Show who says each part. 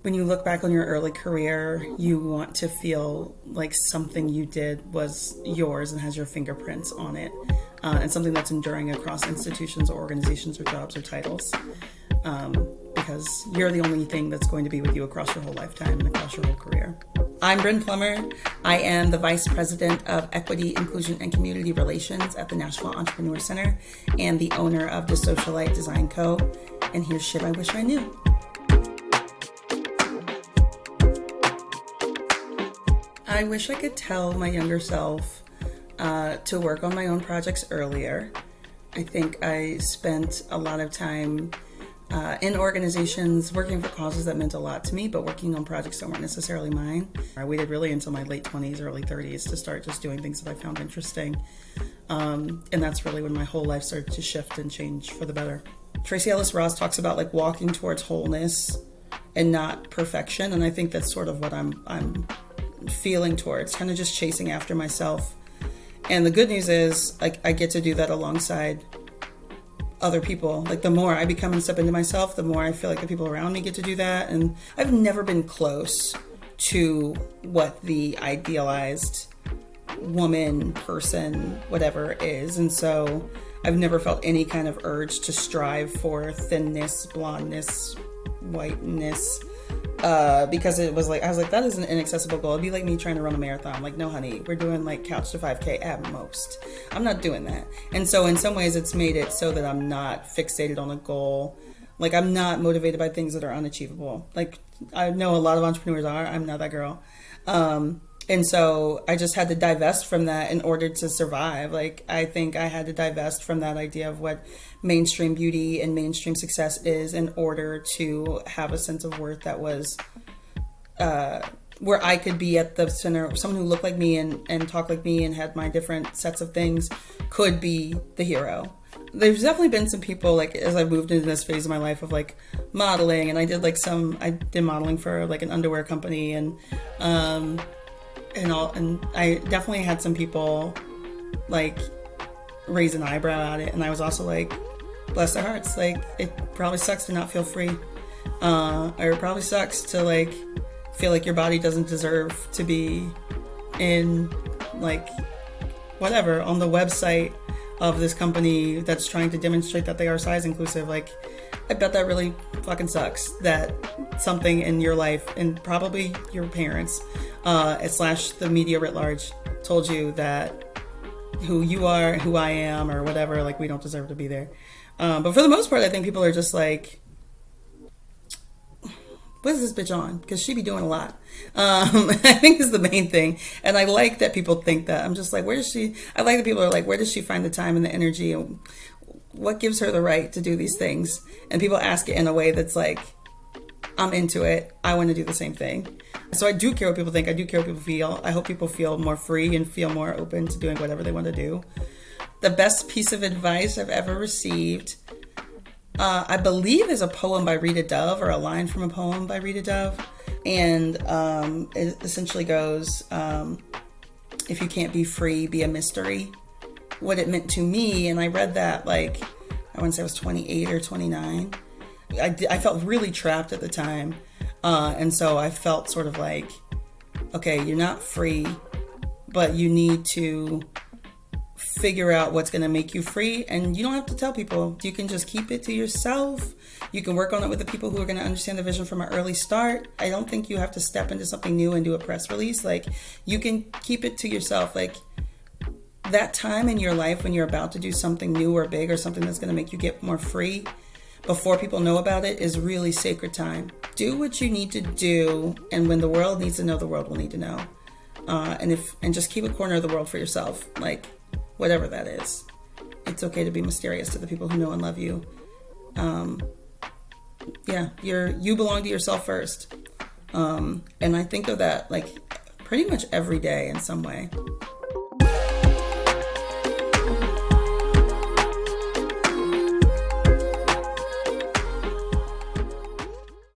Speaker 1: When you look back on your early career, you want to feel like something you did was yours and has your fingerprints on it, and something that's enduring across institutions or organizations or jobs or titles, because you're the only thing that's going to be with you across your whole lifetime and across your whole career. I'm Brynn Plummer. I am the Vice President of Equity, Inclusion, and Community Relations at the Nashville Entrepreneur Center and the owner of the Socialite Design Co. And here's shit I wish I knew. I wish I could tell my younger self to work on my own projects earlier. I think I spent a lot of time in organizations working for causes that meant a lot to me, but working on projects that weren't necessarily mine. I waited really until my late 20s, early 30s to start just doing things that I found interesting. And that's really when my whole life started to shift and change for the better. Tracy Ellis Ross talks about like walking towards wholeness and not perfection. And I think that's sort of what I'm feeling towards, kind of just chasing after myself. And the good news is like I get to do that alongside other people. Like the more I become and step into myself, the more I feel like the people around me get to do that. And I've never been close to what the idealized woman, person, whatever is. And so I've never felt any kind of urge to strive for thinness, blondness, whiteness, because it was like, I was like, that is an inaccessible goal. It'd be like me trying to run a marathon. Like, no, honey, we're doing like couch to 5K at most. I'm not doing that. And so in some ways it's made it so that I'm not fixated on a goal. Like I'm not motivated by things that are unachievable. Like I know a lot of entrepreneurs are. I'm not that girl. And so I just had to divest from that in order to survive. Like I think I had to divest from that idea of what mainstream beauty and mainstream success is in order to have a sense of worth that was where I could be at the center. Someone who looked like me and talked like me and had my different sets of things could be the hero. There's definitely been some people, like as I've moved into this phase of my life of like modeling, and I did modeling for like an underwear company and I definitely had some people like raise an eyebrow at it, and I was also like, bless their hearts, like it probably sucks to not feel free, or it probably sucks to like feel like your body doesn't deserve to be in like whatever on the website of this company that's trying to demonstrate that they are size inclusive. Like I bet that really fucking sucks that something in your life, and probably your parents / the media writ large, told you that who you are, who I am, or whatever, like we don't deserve to be there. But for the most part, I think people are just like, what is this bitch on? Because she be doing a lot. I think is the main thing. And I like that people think that. I'm just like, I like that people are like, where does she find the time and the energy? And what gives her the right to do these things? And people ask it in a way that's like, I'm into it. I want to do the same thing. So I do care what people think. I do care what people feel. I hope people feel more free and feel more open to doing whatever they want to do. The best piece of advice I've ever received, I believe, is a poem by Rita Dove, or a line from a poem by Rita Dove. And it essentially goes, if you can't be free, be a mystery. What it meant to me, and I read that like, I want to say I was 28 or 29. I felt really trapped at the time. And so I felt sort of like, okay, you're not free, but you need to figure out what's going to make you free. And you don't have to tell people. You can just keep it to yourself. You can work on it with the people who are going to understand the vision from an early start. I don't think you have to step into something new and do a press release. Like you can keep it to yourself. Like that time in your life when you're about to do something new or big or something that's going to make you get more free before people know about it is really sacred time. Do what you need to do, and when the world needs to know, the world will need to know. And just keep a corner of the world for yourself, like whatever that is. It's okay to be mysterious to the people who know and love you. You belong to yourself first. And I think of that like pretty much every day in some way.